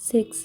6।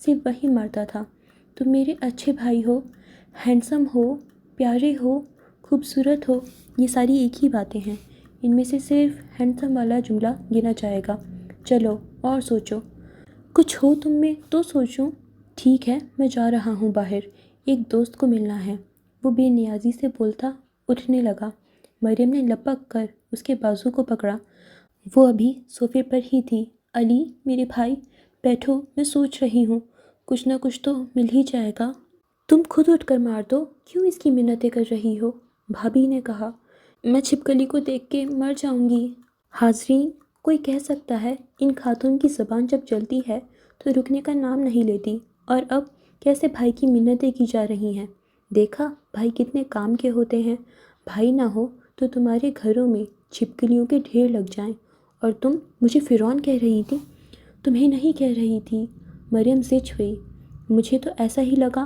صرف وہی مرتا تھا۔ تم میرے اچھے بھائی ہو، ہینڈسم ہو، پیارے ہو، خوبصورت ہو، یہ ساری ایک ہی باتیں ہیں۔ ان میں سے صرف ہینڈسم والا جملہ گنا جائے گا۔ چلو اور سوچو، کچھ ہو تم میں تو سوچوں۔ ٹھیک ہے، میں جا رہا ہوں باہر، ایک دوست کو ملنا ہے۔ وہ بے نیازی سے بولتا اٹھنے لگا۔ مریم نے لپک کر اس کے بازو کو پکڑا۔ وہ ابھی صوفے پر ہی تھی۔ علی، میرے بھائی، بیٹھو، میں سوچ رہی ہوں، کچھ نہ کچھ تو مل ہی جائے گا۔ تم خود اٹھ کر مار دو، کیوں اس کی منتیں کر رہی ہو؟ بھابھی نے کہا۔ میں چھپکلی کو دیکھ کے مر جاؤں گی۔ حاضرین، کوئی کہہ سکتا ہے ان خاتون کی زبان جب چلتی ہے تو رکنے کا نام نہیں لیتی، اور اب کیسے بھائی کی منتیں کی جا رہی ہیں۔ دیکھا بھائی کتنے کام کے ہوتے ہیں، بھائی نہ ہو تو تمہارے گھروں میں چھپکلیوں کے ڈھیر لگ جائیں۔ اور تم مجھے فرعون کہہ رہی تھی؟ تمہیں نہیں کہہ رہی تھی۔ مریم زچ ہوئی۔ مجھے تو ایسا ہی لگا،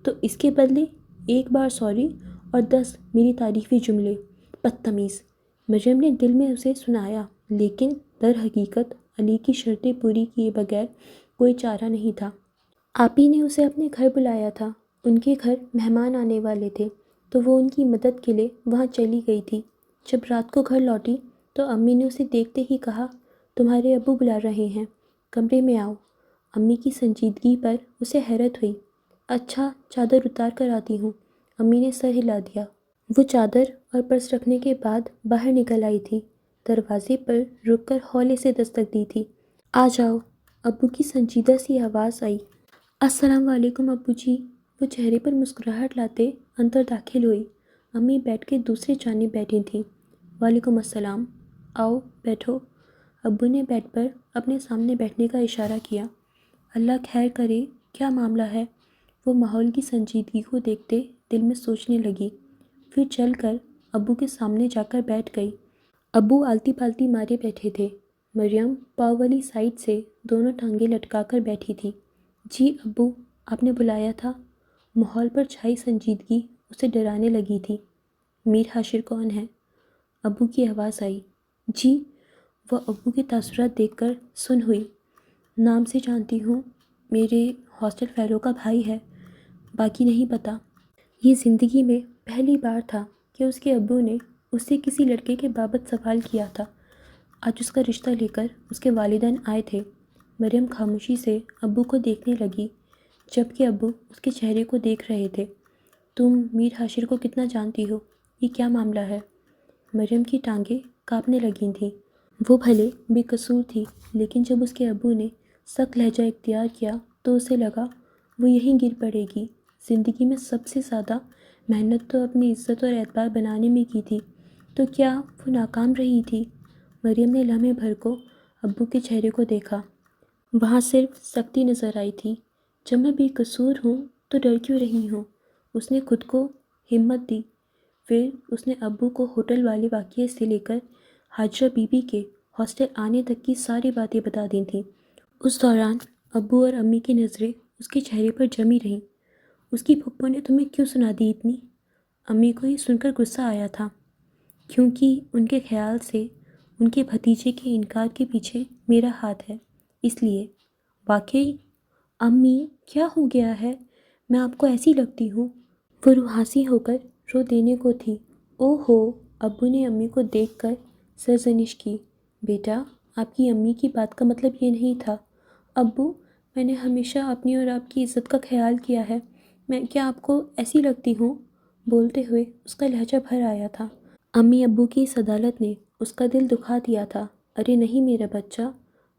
تو اس کے بدلے ایک بار سوری اور 10 میری تعریفی جملے۔ بدتمیز، مریم نے دل میں اسے سنایا، لیکن در حقیقت علی کی شرطیں پوری کیے بغیر کوئی چارہ نہیں تھا۔ آپی نے اسے اپنے گھر بلایا تھا، ان کے گھر مہمان آنے والے تھے، تو وہ ان کی مدد کے لیے وہاں چلی گئی تھی۔ جب رات کو گھر لوٹی تو امی نے اسے دیکھتے ہی کہا، تمہارے ابو بلا رہے ہیں، کمرے میں آؤ۔ امی کی سنجیدگی پر اسے حیرت ہوئی۔ اچھا، چادر اتار کر آتی ہوں۔ امی نے سر ہلا دیا۔ وہ چادر اور پرس رکھنے کے بعد باہر نکل آئی تھی۔ دروازے پر رک کر ہولے سے دستک دی تھی۔ آ جاؤ، ابو کی سنجیدہ سی آواز آئی۔ السلام علیکم ابو جی۔ وہ چہرے پر مسکراہٹ لاتے اندر داخل ہوئی۔ امی بیٹھ کے دوسری جانب بیٹھی تھیں۔ وعلیکم السلام، آؤ بیٹھو۔ ابو نے بیڈ پر اپنے سامنے بیٹھنے کا اشارہ کیا۔ اللہ خیر کرے، کیا معاملہ ہے؟ وہ ماحول کی سنجیدگی کو دیکھتے دل میں سوچنے لگی، پھر چل کر ابو کے سامنے جا کر بیٹھ گئی۔ ابو آلتی پالتی مارے بیٹھے تھے۔ مریم پاؤں والی سائڈ سے دونوں ٹانگیں لٹکا کر بیٹھی تھی۔ جی ابو، آپ نے بلایا تھا؟ ماحول پر چھائی سنجیدگی اسے ڈرانے لگی تھی۔ میر حاشر کون ہے؟ ابو کی آواز آئی۔ جی؟ وہ ابو کے تاثرات دیکھ کر سن ہوئی۔ نام سے جانتی ہوں، میرے ہاسٹل فیلو کا بھائی ہے، باقی نہیں پتہ۔ یہ زندگی میں پہلی بار تھا کہ اس کے ابو نے اس سے کسی لڑکے کے بابت سوال کیا تھا۔ آج اس کا رشتہ لے کر اس کے والدین آئے تھے۔ مریم خاموشی سے ابو کو دیکھنے لگی، جبکہ ابو اس کے چہرے کو دیکھ رہے تھے۔ تم میر حاشر کو کتنا جانتی ہو؟ یہ کیا معاملہ ہے؟ مریم کی ٹانگیں کانپنے لگی تھیں۔ وہ بھلے بے قصور تھی، لیکن جب اس کے ابو نے سخت لہجہ اختیار کیا تو اسے لگا وہ یہیں گر پڑے گی۔ زندگی میں سب سے زیادہ محنت تو اپنی عزت اور اعتبار بنانے میں کی تھی، تو کیا وہ ناکام رہی تھی؟ مریم نے لمحے بھر کو ابو کے چہرے کو دیکھا۔ وہاں صرف سختی نظر آئی تھی۔ جب میں بے قصور ہوں تو ڈر کیوں رہی ہوں؟ اس نے خود کو ہمت دی۔ پھر اس نے ابو کو ہوٹل والے واقعے سے لے کر حاجرہ بی بی کے ہاسٹل آنے تک کی ساری باتیں بتا دی تھیں۔ اس دوران ابو اور امی کی نظریں اس کے چہرے پر جمی رہیں۔ اس کی پھپھو نے تمہیں کیوں سنا دی اتنی؟ امی کو یہ سن کر غصہ آیا تھا، کیونکہ ان کے خیال سے ان کے بھتیجے کے انکار کے پیچھے میرا ہاتھ ہے، اس لیے۔ واقعی؟ امی، کیا ہو گیا ہے؟ میں آپ کو ایسی لگتی ہوں؟ وہ روحاسی ہو کر رو دینے کو تھی۔ او ہو! ابو نے امی کو دیکھ کر سرزنش کی۔ بیٹا، آپ کی امی کی بات کا مطلب یہ نہیں تھا۔ ابو، میں نے ہمیشہ اپنی اور آپ کی عزت کا خیال کیا ہے، میں کیا آپ کو ایسی لگتی ہوں؟ بولتے ہوئے اس کا لہجہ بھر آیا تھا۔ امی ابو کی اس عدالت نے اس کا دل دکھا دیا تھا۔ ارے نہیں میرا بچہ،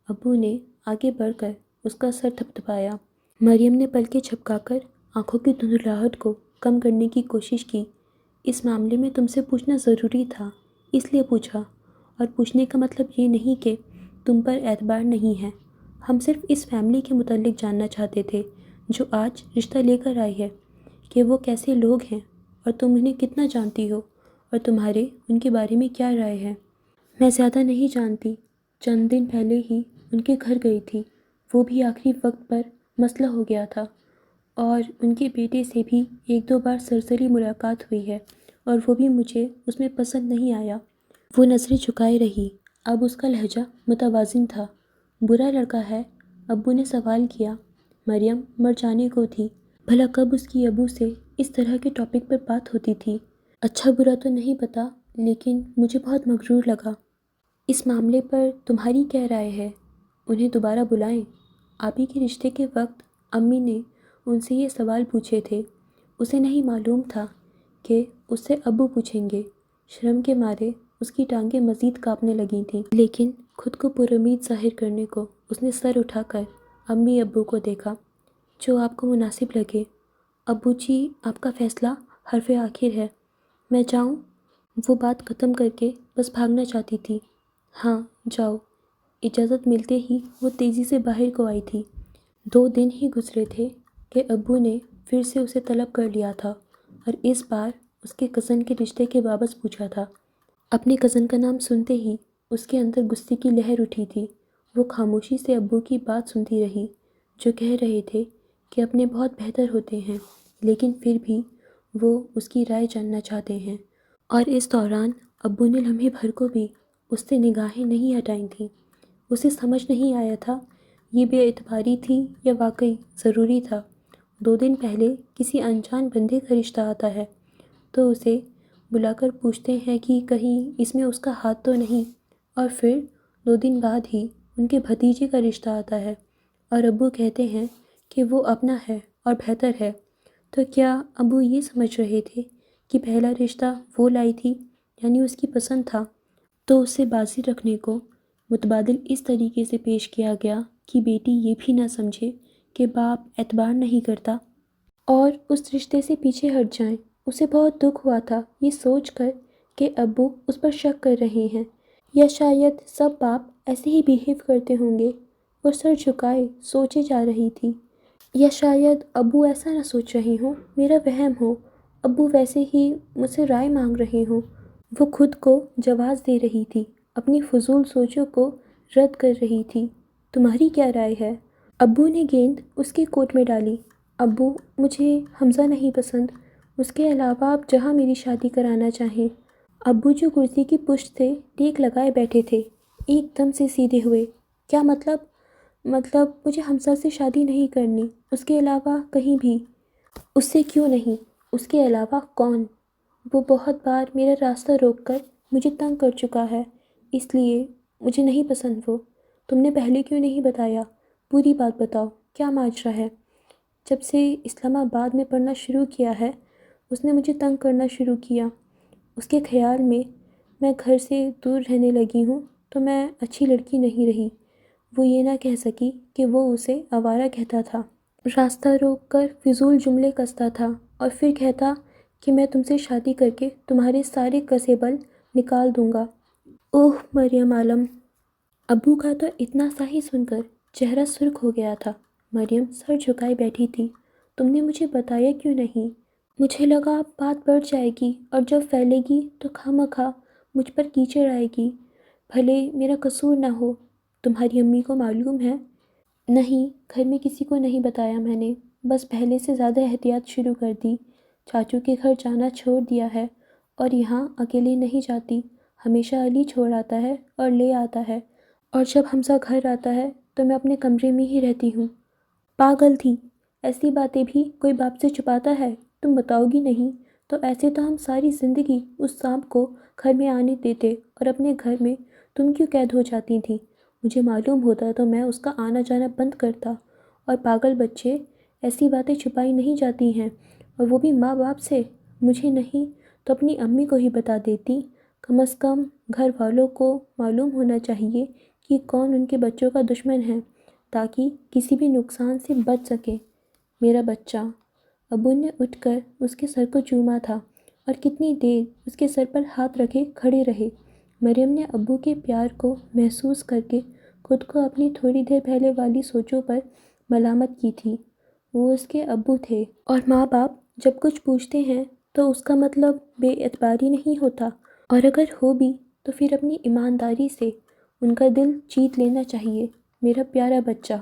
ابو نے آگے بڑھ کر اس کا سر تھپتھپایا۔ مریم نے پلکیں جھپکا کر آنکھوں کی دھندلاہٹ کو کم کرنے کی کوشش کی۔ اس معاملے میں تم سے پوچھنا ضروری تھا، اس لیے پوچھا، اور پوچھنے کا مطلب یہ نہیں کہ تم پر اعتبار نہیں ہے۔ ہم صرف اس فیملی کے متعلق جاننا چاہتے تھے جو آج رشتہ لے کر آئی ہے، کہ وہ کیسے لوگ ہیں اور تم انہیں کتنا جانتی ہو، اور تمہارے ان کے بارے میں کیا رائے ہے۔ میں زیادہ نہیں جانتی، چند دن پہلے ہی ان کے گھر گئی تھی، وہ بھی آخری وقت پر مسئلہ ہو گیا تھا، اور ان کے بیٹے سے بھی 1-2 بار سرسری ملاقات ہوئی ہے، اور وہ بھی مجھے اس میں پسند نہیں آیا۔ وہ نظریں جھکائے رہی۔ اب اس کا لہجہ متوازن تھا۔ برا لڑکا ہے؟ ابو نے سوال کیا۔ مریم مر جانے کو تھی۔ بھلا کب اس کی ابو سے اس طرح کے ٹاپک پر بات ہوتی تھی؟ اچھا برا تو نہیں پتا، لیکن مجھے بہت مغرور لگا۔ اس معاملے پر تمہاری کیا رائے ہے؟ انہیں دوبارہ بلائیں؟ آپی کے رشتے کے وقت امی نے ان سے یہ سوال پوچھے تھے۔ اسے نہیں معلوم تھا کہ اس سے ابو پوچھیں گے۔ شرم کے مارے اس کی ٹانگیں مزید کانپنے لگی تھیں، لیکن خود کو پر امید ظاہر کرنے کو اس نے سر اٹھا کر امی ابو کو دیکھا۔ جو آپ کو مناسب لگے۔ ابو جی، آپ کا فیصلہ حرف آخر ہے۔ میں جاؤں؟ وہ بات ختم کر کے بس بھاگنا چاہتی تھی۔ ہاں جاؤ۔ اجازت ملتے ہی وہ تیزی سے باہر کو آئی تھی۔ 2 دن ہی گزرے تھے کہ ابو نے پھر سے اسے طلب کر لیا تھا اور اس بار اس کے کزن کے رشتے کے بابت پوچھا تھا۔ اپنے کزن کا نام سنتے ہی اس کے اندر غصے کی لہر اٹھی تھی۔ وہ خاموشی سے ابو کی بات سنتی رہی، جو کہہ رہے تھے کہ اپنے بہت بہتر ہوتے ہیں، لیکن پھر بھی وہ اس کی رائے جاننا چاہتے ہیں۔ اور اس دوران ابو نے لمحے بھر کو بھی اس سے نگاہیں نہیں ہٹائیں تھیں۔ اسے سمجھ نہیں آیا تھا یہ بے اعتباری تھی یا واقعی ضروری تھا۔ 2 دن پہلے کسی انجان بندے کا رشتہ آتا ہے تو اسے بلا کر پوچھتے ہیں کہ کہیں اس میں اس کا ہاتھ تو نہیں، اور پھر 2 دن بعد ہی ان کے بھتیجے کا رشتہ آتا ہے اور ابو کہتے ہیں کہ وہ اپنا ہے اور بہتر ہے۔ تو کیا ابو یہ سمجھ رہے تھے کہ پہلا رشتہ وہ لائی تھی، یعنی اس کی پسند تھا، تو اسے بازی رکھنے کو متبادل اس طریقے سے پیش کیا گیا کہ بیٹی یہ بھی نہ سمجھے کہ باپ اعتبار نہیں کرتا اور اس رشتے سے پیچھے ہٹ جائیں۔ اسے بہت دکھ ہوا تھا یہ سوچ کر کہ ابو اس پر شک کر رہے ہیں، یا شاید سب باپ ایسے ہی بیہیو کرتے ہوں گے۔ وہ سر جھکائے سوچے جا رہی تھی، یا شاید ابو ایسا نہ سوچ رہے ہوں، میرا وہم ہو، ابو ویسے ہی مجھ سے رائے مانگ رہے ہوں۔ وہ خود کو جواز دے رہی تھی، اپنی فضول سوچوں کو رد کر رہی تھی۔ تمہاری کیا رائے ہے؟ ابو نے گیند اس کے کوٹ میں ڈالی۔ ابو، مجھے حمزہ نہیں پسند، اس کے علاوہ آپ جہاں میری شادی کرانا چاہیں۔ ابو جو کرسی کی پشت سے ٹیک لگائے بیٹھے تھے، ایک دم سے سیدھے ہوئے۔ کیا مطلب؟ مطلب مجھے حمزہ سے شادی نہیں کرنی، اس کے علاوہ کہیں بھی۔ اس سے کیوں نہیں؟ اس کے علاوہ کون؟ وہ بہت بار میرا راستہ روک کر مجھے تنگ کر چکا ہے، اس لیے مجھے نہیں پسند وہ۔ تم نے پہلے کیوں نہیں بتایا؟ پوری بات بتاؤ، کیا ماجرا ہے؟ جب سے اسلام آباد میں پڑھنا شروع کیا ہے اس نے مجھے تنگ کرنا شروع کیا۔ اس کے خیال میں گھر سے دور رہنے لگی ہوں تو میں اچھی لڑکی نہیں رہی۔ وہ یہ نہ کہہ سکی کہ وہ اسے آوارہ کہتا تھا، راستہ روک کر فضول جملے کستا تھا اور پھر کہتا کہ میں تم سے شادی کر کے تمہارے سارے کسے بل نکال دوں گا۔ اوہ مریم عالم! ابو کا تو اتنا سا ہی سن کر چہرہ سرخ ہو گیا تھا۔ مریم سر جھکائے بیٹھی تھی۔ تم نے مجھے بتایا کیوں نہیں؟ مجھے لگا بات بڑھ جائے گی اور جب پھیلے گی تو خواہ مجھ پر کیچڑ آئے گی، بھلے میرا قصور نہ ہو۔ تمہاری امی کو معلوم ہے؟ نہیں، گھر میں کسی کو نہیں بتایا میں نے، بس پہلے سے زیادہ احتیاط شروع کر دی۔ چاچو کے گھر جانا چھوڑ دیا ہے اور یہاں اکیلے نہیں جاتی، ہمیشہ علی چھوڑ آتا ہے اور لے آتا ہے، اور جب حمزہ گھر آتا ہے تو میں اپنے کمرے میں ہی رہتی ہوں۔ پاگل تھی! ایسی باتیں بھی کوئی باپ سے چھپاتا ہے؟ تم بتاؤ گی نہیں تو ایسے تو ہم ساری زندگی اس سانپ کو گھر میں آنے دیتے اور اپنے گھر میں تم کیوں قید ہو جاتی تھی؟ مجھے معلوم ہوتا تو میں اس کا آنا جانا بند کرتا۔ اور پاگل بچے، ایسی باتیں چھپائی نہیں جاتی ہیں، اور وہ بھی ماں باپ سے۔ مجھے نہیں تو اپنی امی کو ہی بتا دیتی، کم از کم گھر والوں کو معلوم ہونا چاہیے کہ کون ان کے بچوں کا دشمن ہے، تاکہ کسی بھی نقصان سے بچ سکے۔ میرا بچہ! ابو نے اٹھ کر اس کے سر کو چوما تھا اور کتنی دیر اس کے سر پر ہاتھ رکھے کھڑے رہے۔ مریم نے ابو کے پیار کو محسوس کر کے خود کو اپنی تھوڑی دیر پہلے والی سوچوں پر ملامت کی تھی۔ وہ اس کے ابو تھے، اور ماں باپ جب کچھ پوچھتے ہیں تو اس کا مطلب بے اعتباری نہیں ہوتا، اور اگر ہو بھی تو پھر اپنی ایمانداری سے ان کا دل جیت لینا چاہیے۔ میرا پیارا بچہ!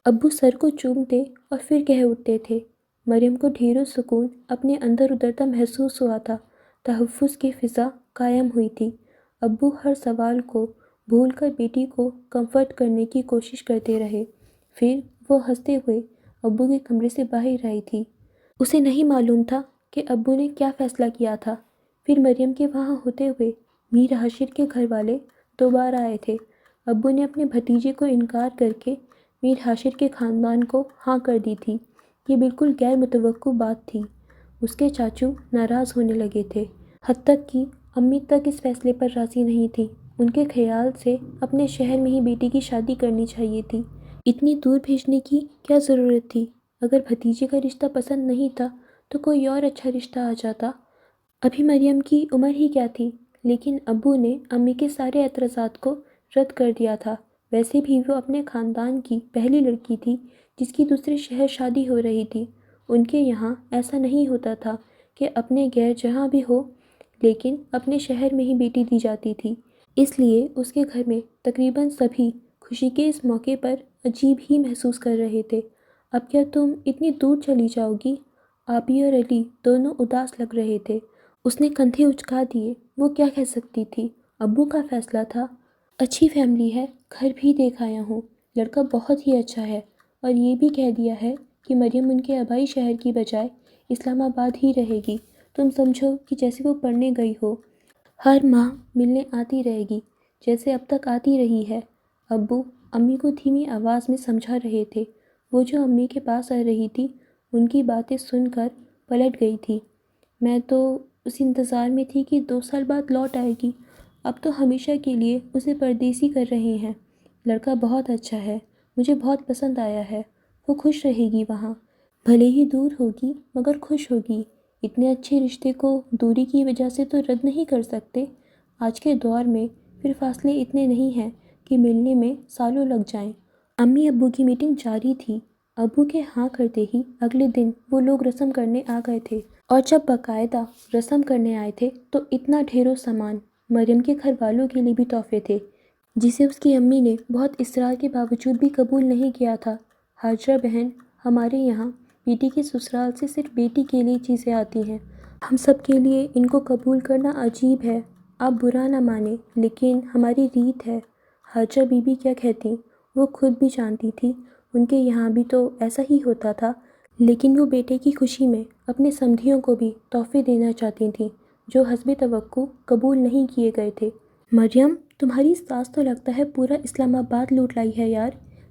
ابو سر کو چومتے اور پھر کہہ اٹھتے تھے۔ مریم کو ڈھیر و سکون اپنے اندر اترتا محسوس ہوا تھا۔ تحفظ کی فضا قائم ہوئی تھی۔ ابو ہر سوال کو بھول کر بیٹی کو کمفرٹ کرنے کی کوشش کرتے رہے۔ پھر وہ ہنستے ہوئے ابو کے کمرے سے باہر آئی تھی۔ اسے نہیں معلوم تھا کہ ابو نے کیا فیصلہ کیا تھا۔ پھر مریم کے وہاں ہوتے ہوئے میر ہاشر کے گھر والے دوبارہ آئے تھے۔ ابو نے اپنے بھتیجے کو انکار کر کے میر ہاشر کے خاندان کو ہاں کر دی تھی۔ یہ بالکل غیر متوقع بات تھی۔ اس کے چاچو ناراض ہونے لگے تھے، حتیٰ کہ امی تک اس فیصلے پر راضی نہیں تھی۔ ان کے خیال سے اپنے شہر میں ہی بیٹی کی شادی کرنی چاہیے تھی۔ اتنی دور بھیجنے کی کیا ضرورت تھی؟ اگر بھتیجے کا رشتہ پسند نہیں تھا تو کوئی اور اچھا رشتہ آ جاتا۔ ابھی مریم کی عمر ہی کیا تھی؟ لیکن ابو نے امی کے سارے اعتراضات کو رد کر دیا تھا۔ ویسے بھی وہ اپنے خاندان کی پہلی لڑکی تھی جس کی دوسرے شہر شادی ہو رہی تھی۔ ان کے یہاں ایسا نہیں ہوتا تھا کہ اپنے غیر جہاں بھی ہو لیکن اپنے شہر میں ہی بیٹی دی جاتی تھی۔ اس لیے اس کے گھر میں تقریباً سبھی خوشی کے اس موقع پر عجیب ہی محسوس کر رہے تھے۔ اب کیا تم اتنی دور چلی جاؤ گی؟ آبی اور علی دونوں اداس لگ رہے تھے۔ اس نے کندھے اچکا دیے۔ وہ کیا کہہ سکتی تھی؟ ابو کا فیصلہ تھا۔ اچھی فیملی ہے، گھر بھی دیکھ آیا ہوں، لڑکا بہت ہی اچھا ہے، اور یہ بھی کہہ دیا ہے کہ مریم ان کے آبائی شہر کی بجائے اسلام آباد ہی رہے گی۔ تم سمجھو کہ جیسے وہ پڑھنے گئی ہو، ہر ماہ ملنے آتی رہے گی جیسے اب تک آتی رہی ہے۔ ابو امی کو دھیمی آواز میں سمجھا رہے تھے۔ وہ جو امی کے پاس آ رہی تھی ان کی باتیں سن کر پلٹ گئی تھی۔ میں تو اس انتظار میں تھی کہ 2 سال بعد لوٹ آئے گی، اب تو ہمیشہ کے لیے اسے پردیسی کر رہے ہیں۔ لڑکا بہت اچھا ہے، مجھے بہت پسند آیا ہے، وہ خوش رہے گی وہاں، بھلے ہی دور ہوگی مگر خوش ہوگی۔ اتنے اچھے رشتے کو دوری کی وجہ سے تو رد نہیں کر سکتے۔ آج کے دور میں پھر فاصلے اتنے نہیں ہیں کہ ملنے میں سالوں لگ جائیں۔ امی ابو کی میٹنگ جاری تھی۔ ابو کے ہاں کرتے ہی اگلے دن وہ لوگ رسم کرنے آ گئے تھے، اور جب باقاعدہ رسم کرنے آئے تھے تو اتنا ڈھیروں سامان، مریم کے گھر والوں کے لیے بھی تحفے تھے جسے اس کی امی نے بہت اصرار کے باوجود بھی قبول نہیں کیا تھا۔ ہاجرہ بہن، ہمارے یہاں بیٹی کے سسرال سے صرف بیٹی کے لیے چیزیں آتی ہیں، ہم سب کے لیے ان کو قبول کرنا عجیب ہے۔ آپ برا نہ مانیں لیکن ہماری ریت ہے۔ ہاجرہ بی بی کیا کہتی؟ وہ خود بھی جانتی تھی ان کے یہاں بھی تو ایسا ہی ہوتا تھا، لیکن وہ بیٹے کی خوشی میں اپنے سمدھیوں کو بھی تحفے دینا چاہتی تھیں جو حسب توقع قبول نہیں کیے گئے تھے۔ مریم، تمہاری ساس تو لگتا ہے پورا اسلام آباد لوٹ لائی ہے یار۔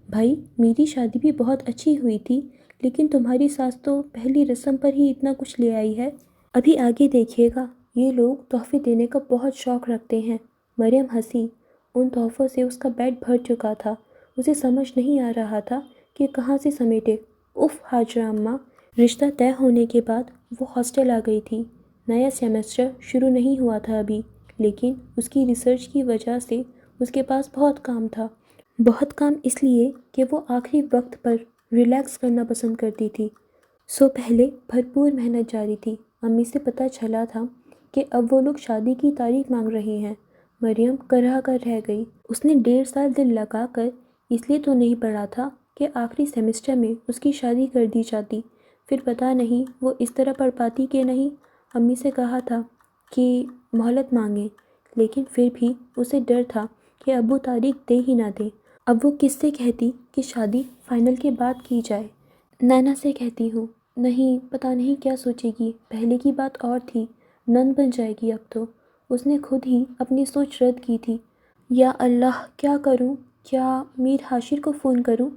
بھائی، میری شادی بھی بہت اچھی ہوئی تھی لیکن تمہاری ساس تو پہلی رسم پر ہی اتنا کچھ لے آئی ہے۔ ابھی آگے دیکھیے گا، یہ لوگ تحفے دینے کا بہت شوق رکھتے ہیں۔ مریم ہنسی۔ ان تحفوں سے اس کا بیڈ بھر چکا تھا۔ اسے سمجھ نہیں آ رہا تھا کہ کہاں سے سمیٹے۔ اف ہاجرہ اماں۔ رشتہ طے ہونے کے بعد وہ ہاسٹل آ گئی تھی۔ نیا سیمسٹر شروع نہیں ہوا تھا ابھی، لیکن اس کی ریسرچ کی وجہ سے اس کے پاس بہت کام تھا۔ بہت کام اس لیے کہ وہ آخری وقت پر ریلیکس کرنا پسند کرتی تھی۔ سو پہلے بھرپور محنت جاری تھی۔ امی سے پتہ چلا تھا کہ اب وہ لوگ شادی کی تاریخ مانگ رہے ہیں۔ مریم کرا کر رہ گئی۔ اس نے 1.5 سال دل لگا کر اس لیے تو نہیں پڑھا تھا کہ آخری سیمسٹر میں اس کی شادی کر دی جاتی۔ پھر پتہ نہیں وہ اس طرح پڑھ پاتی کہ نہیں۔ امی سے کہا تھا کہ مہلت مانگیں، لیکن پھر بھی اسے ڈر تھا کہ ابو تاریخ دے ہی نہ دیں۔ اب وہ کس سے کہتی کہ شادی فائنل کے بعد کی جائے؟ نینا سے کہتی ہوں۔ نہیں، پتہ نہیں کیا سوچے گی۔ پہلے کی بات اور تھی، نند بن جائے گی اب تو۔ اس نے خود ہی اپنی سوچ رد کی تھی۔ یا اللہ، کیا کروں؟ کیا میر ہاشر کو فون کروں؟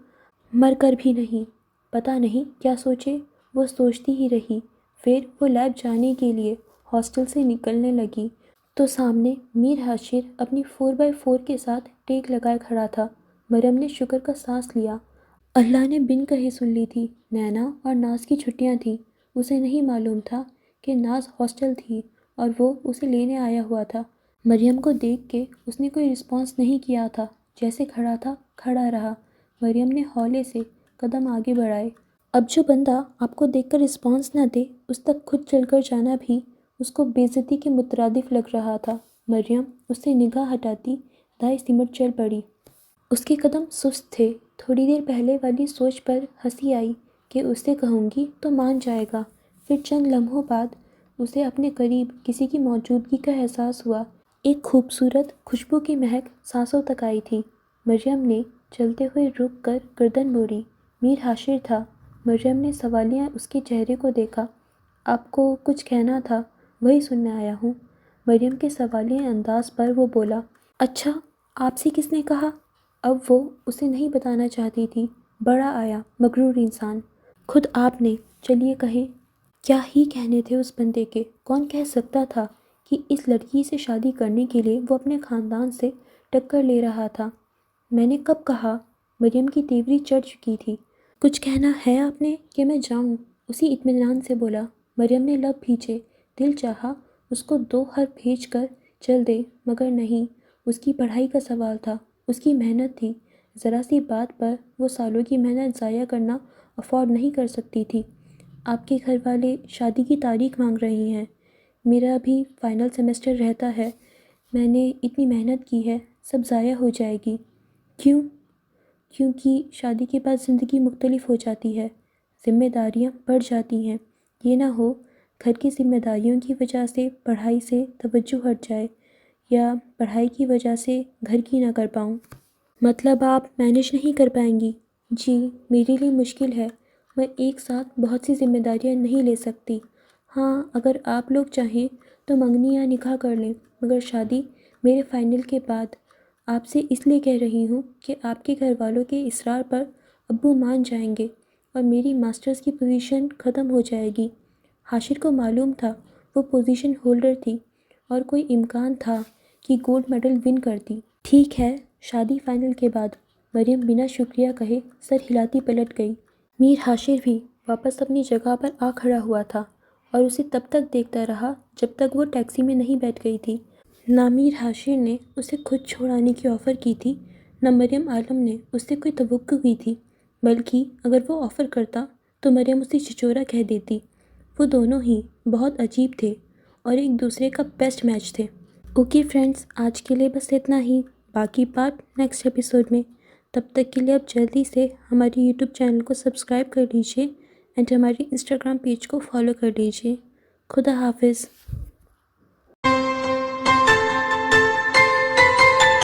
مر کر بھی نہیں۔ پتہ نہیں کیا سوچے۔ وہ سوچتی ہی رہی۔ پھر وہ لیب جانے کے لیے ہاسٹل سے نکلنے لگی تو سامنے میر ہاشر اپنی 4x4 کے ساتھ ٹیک لگائے کھڑا تھا۔ مریم نے شکر کا سانس لیا۔ اللہ نے بن کہی سن لی تھی۔ نینا اور ناز کی چھٹیاں تھیں۔ اسے نہیں معلوم تھا کہ ناز ہاسٹل تھی اور وہ اسے لینے آیا ہوا تھا۔ مریم کو دیکھ کے اس نے کوئی رسپانس نہیں کیا تھا، جیسے کھڑا تھا کھڑا رہا۔ مریم نے ہولے سے قدم آگے بڑھائے۔ اب جو بندہ آپ کو دیکھ کر رسپانس نہ دے اس تک خود چل کر جانا بھی اس کو بے عزتی کے مترادف لگ رہا تھا۔ مریم اس سے نگاہ ہٹاتی دائیں سمٹ چل پڑی۔ اس کے قدم سست تھے۔ تھوڑی دیر پہلے والی سوچ پر ہنسی آئی کہ اس سے کہوں گی تو مان جائے گا۔ پھر چند لمحوں بعد اسے اپنے قریب کسی کی موجودگی کا احساس ہوا۔ ایک خوبصورت خوشبو کی مہک سانسوں تک آئی تھی۔ مریم نے چلتے ہوئے رک کر گردن موڑی۔ میر ہاشر تھا۔ مریم نے سوالیہ اس کے چہرے کو دیکھا۔ آپ کو کچھ کہنا تھا، وہی سننے آیا ہوں۔ مریم کے سوالیہ انداز پر وہ بولا، اچھا آپ سے کس نے کہا؟ اب وہ اسے نہیں بتانا چاہتی تھی۔ بڑا آیا، مغرور انسان۔ خود آپ نے، چلیے کہیں۔ کیا ہی کہنے تھے اس بندے کے؟ کون کہہ سکتا تھا کہ اس لڑکی سے شادی کرنے کے لیے وہ اپنے خاندان سے ٹکر لے رہا تھا؟ میں نے کب کہا؟ مریم کی تیوری چڑھ چکی تھی۔ کچھ کہنا ہے آپ نے کہ میں جاؤں؟ اسی اطمینان سے بولا۔ مریم نے لب بھینچے۔ دل چاہا اس کو 2 حرف بھیج کر چل دے، مگر نہیں، اس کی پڑھائی کا سوال تھا، اس کی محنت تھی۔ ذرا سی بات پر وہ سالوں کی محنت ضائع کرنا افورڈ نہیں کر سکتی تھی۔ آپ کے گھر والے شادی کی تاریخ مانگ رہے ہیں۔ میرا ابھی فائنل سیمسٹر رہتا ہے۔ میں نے اتنی محنت کی ہے، سب ضائع ہو جائے گی۔ کیوں؟ کیونکہ شادی کے بعد زندگی مختلف ہو جاتی ہے، ذمہ داریاں بڑھ جاتی ہیں۔ یہ نہ ہو گھر کی ذمہ داریوں کی وجہ سے پڑھائی سے توجہ ہٹ جائے، یا پڑھائی کی وجہ سے گھر کی نہ کر پاؤں۔ مطلب آپ مینیج نہیں کر پائیں گی؟ جی، میرے لیے مشکل ہے۔ میں ایک ساتھ بہت سی ذمہ داریاں نہیں لے سکتی۔ ہاں، اگر آپ لوگ چاہیں تو منگنی یا نکاح کر لیں، مگر شادی میرے فائنل کے بعد۔ آپ سے اس لیے کہہ رہی ہوں کہ آپ کے گھر والوں کے اصرار پر ابو مان جائیں گے اور میری ماسٹرز کی پوزیشن ختم ہو جائے گی۔ حاشر کو معلوم تھا وہ پوزیشن ہولڈر تھی اور کوئی امکان تھا کہ گولڈ میڈل ون کرتی۔ ٹھیک ہے، شادی فائنل کے بعد۔ مریم بنا شکریہ کہے سر ہلاتی پلٹ گئی۔ میر حاشر بھی واپس اپنی جگہ پر آ کھڑا ہوا تھا اور اسے تب تک دیکھتا رہا جب تک وہ ٹیکسی میں نہیں بیٹھ گئی تھی۔ نہ میر حاشر نے اسے خود چھوڑانے کی آفر کی تھی، نہ مریم عالم نے اس سے کوئی توقع کی تھی، بلکہ اگر وہ آفر کرتا تو مریم اسے چچورا کہہ دیتی۔ وہ دونوں ہی بہت عجیب تھے اور ایک دوسرے کا بیسٹ میچ تھے۔ اوکے فرینڈز، آج کے لیے بس اتنا ہی۔ باقی پارٹ نیکسٹ ایپیسوڈ میں۔ تب تک کے لیے اب جلدی سے ہماری یوٹیوب چینل کو سبسکرائب کر لیجیے اینڈ ہماری انسٹاگرام پیج کو فالو کر لیجیے۔ خدا حافظ۔